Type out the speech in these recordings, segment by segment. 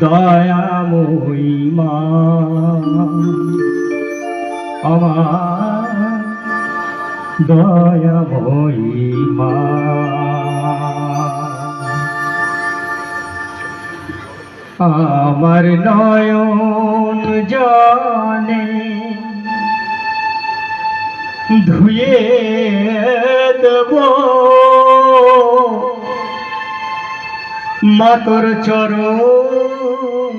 দয়াময়ী মা আমার দয়াময়ী মা, আমার নয়ন জলে ধুয়ে দেব মাতর চরণ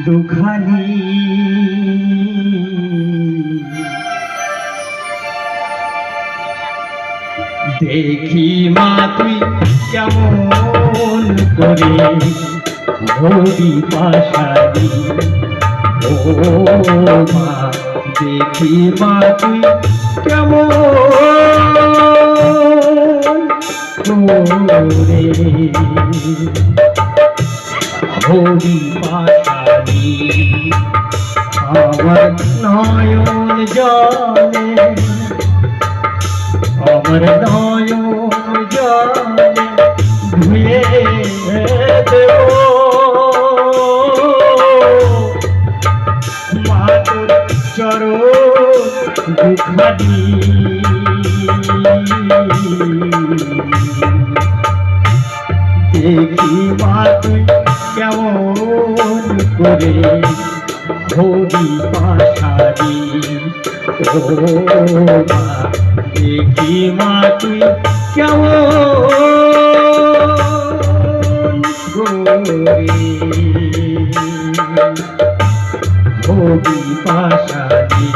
দুখানি। দেখি মা তুই কেমন করে ভরি পাশারি, ও মা দেখি মা তুই কেমন করে ভরি পাশারি। আমার নয়ন জলে, আমার নয়ন জলে ধুয়ে দেব মাতর চরণ দুখানি। দেখি মা তুই কেমন করে ভরি পাশারি, ও মা দেখি মা তুই কেমন করে ভরি পাশারি।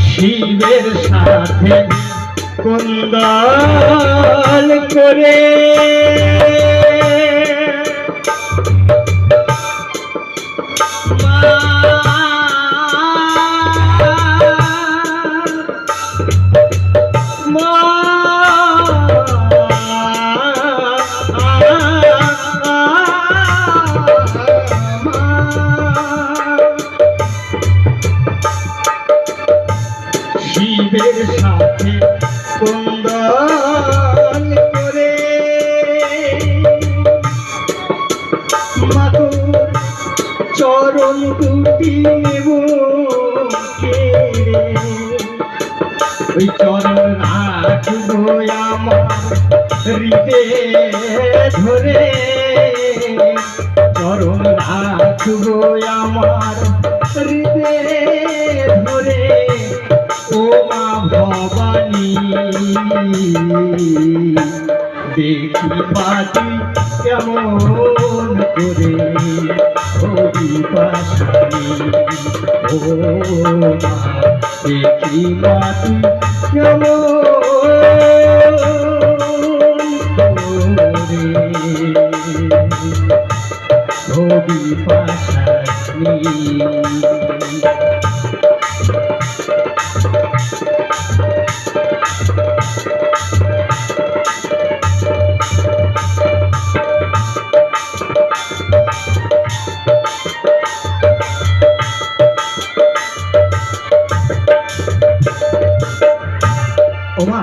শিবের সাথে কুন্দল করে শিবের সাথে কুন্দল করে মাতর চরণ দুটি নেব কেড়ে, ওই চরণ রাখবো আমার হৃদে ধরে, চরণ রাখবো আমার হৃদে ধরে। ও মা ভবানী দেখি মা তুই কেমন করে ভরি পাশারি, ও মা দেখি মা তুই কেমন করে ভরি পাশারি। ওমা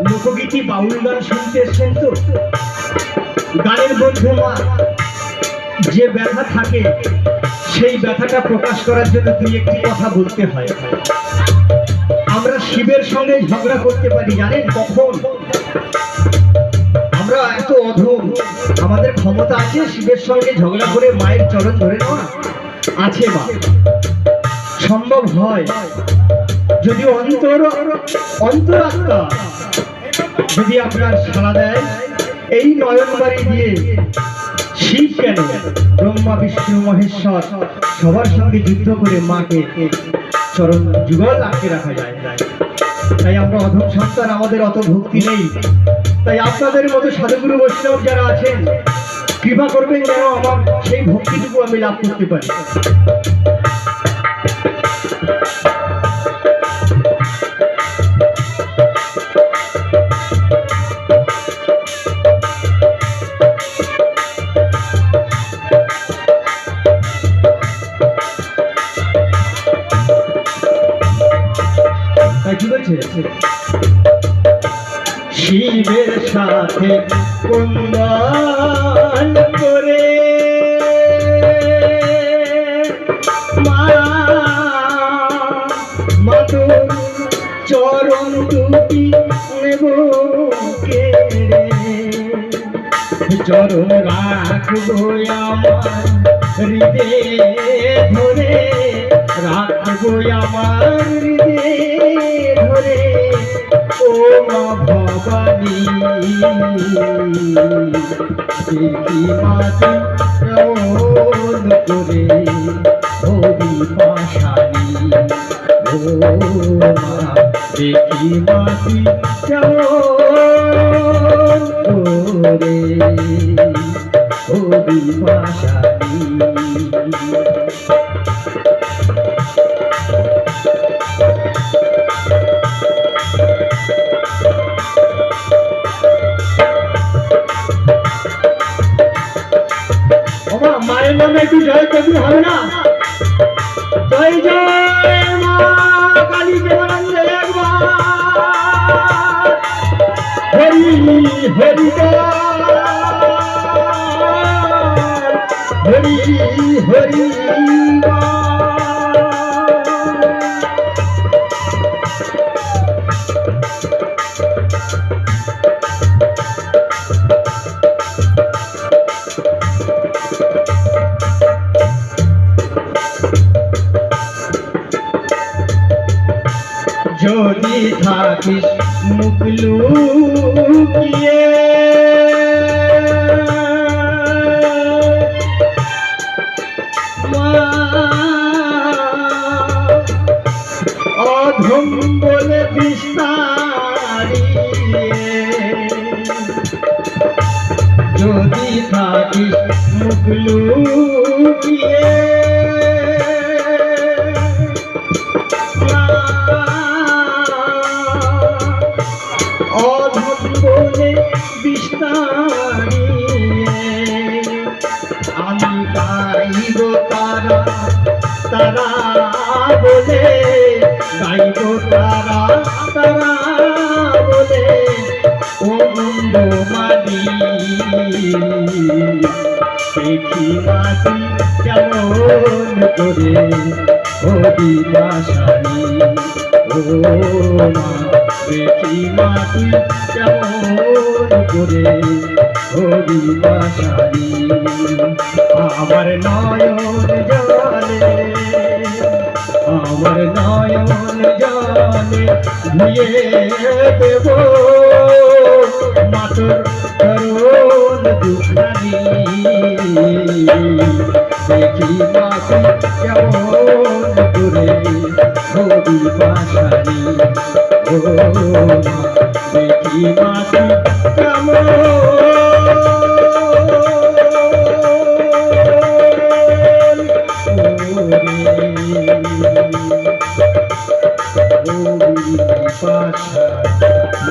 লোকগীতি বাউল গান শুনতে এসছেন তো? গানের মধ্যে মা যে ব্যথা থাকে সেই ব্যথাটা প্রকাশ করার জন্য দুই একটি কথা বলতে হয়। আমরা শিবের সঙ্গে ঝগড়া করতে পারি, জানেন কখন? আমরা এত অধম, আমাদের ক্ষমতা আছে শিবের সঙ্গে ঝগড়া করে মায়ের চরণ ধরে নেওয়া? আছে মা, সম্ভব হয় যদি অন্তরাত্মা যদি আপনার সাড়া দেয়। এই নয়নবাড়ি দিয়ে শিব কেন, ব্রহ্মা বিষ্ণু মহেশ্বর সবার সঙ্গে যুদ্ধ করে মাকে চরণ যুগল আটকে রাখা যায়। তাই আমরা অধম সন্তান, আমাদের অত ভক্তি নেই। তাই আপনাদের মতো সাধুগুরু বৈষ্ণব যারা আছেন, কৃপা করবেন যেন আমার সেই ভক্তিটুকু আমি লাভ করতে পারি। কি বলছে? শিবের সাথে কুন্দন করে মাতুর চরণ দুটি নেব কেড়ে, চরণ রাখবো আমার হৃদয়ে ধরে, রাখবো আমার হৃদয়ে ধরে। ও মা ভবানী দেখি মাটি কেমন করে হবি পাশানি, ও মা দেখি মাটি কেমন করে হবি পাশানি। মায়ের নামে একটু জয় করতে হবে না? জয় জয় মা কালী দেবানন্দে একবার হরি হরি হরি হরি। যদি থাকিস মুখ লুকিয়ে অধম বলে বিস্তারিয়ে, যদি থাকিস মুখ লুকিয়ে অধম বলে বিস্তারিয়ে, আমি গাইব তারা তারা বলে, গাইব তারা তারা বলে। ও মুন্ড মাদি দেখি মাটি কেমন করে হবি পাশানি, ও মা দেখি মাটি কেমন করে হবি পাশানি। আমার নয়ন জলে, আমার নয়ন জলে ধুয়ে দেব মাতর চরণ দুখানি, দেখি মাটি কেমন করে হবি পাশানি, ও মা দেখি মাটি কেমন পাশানি।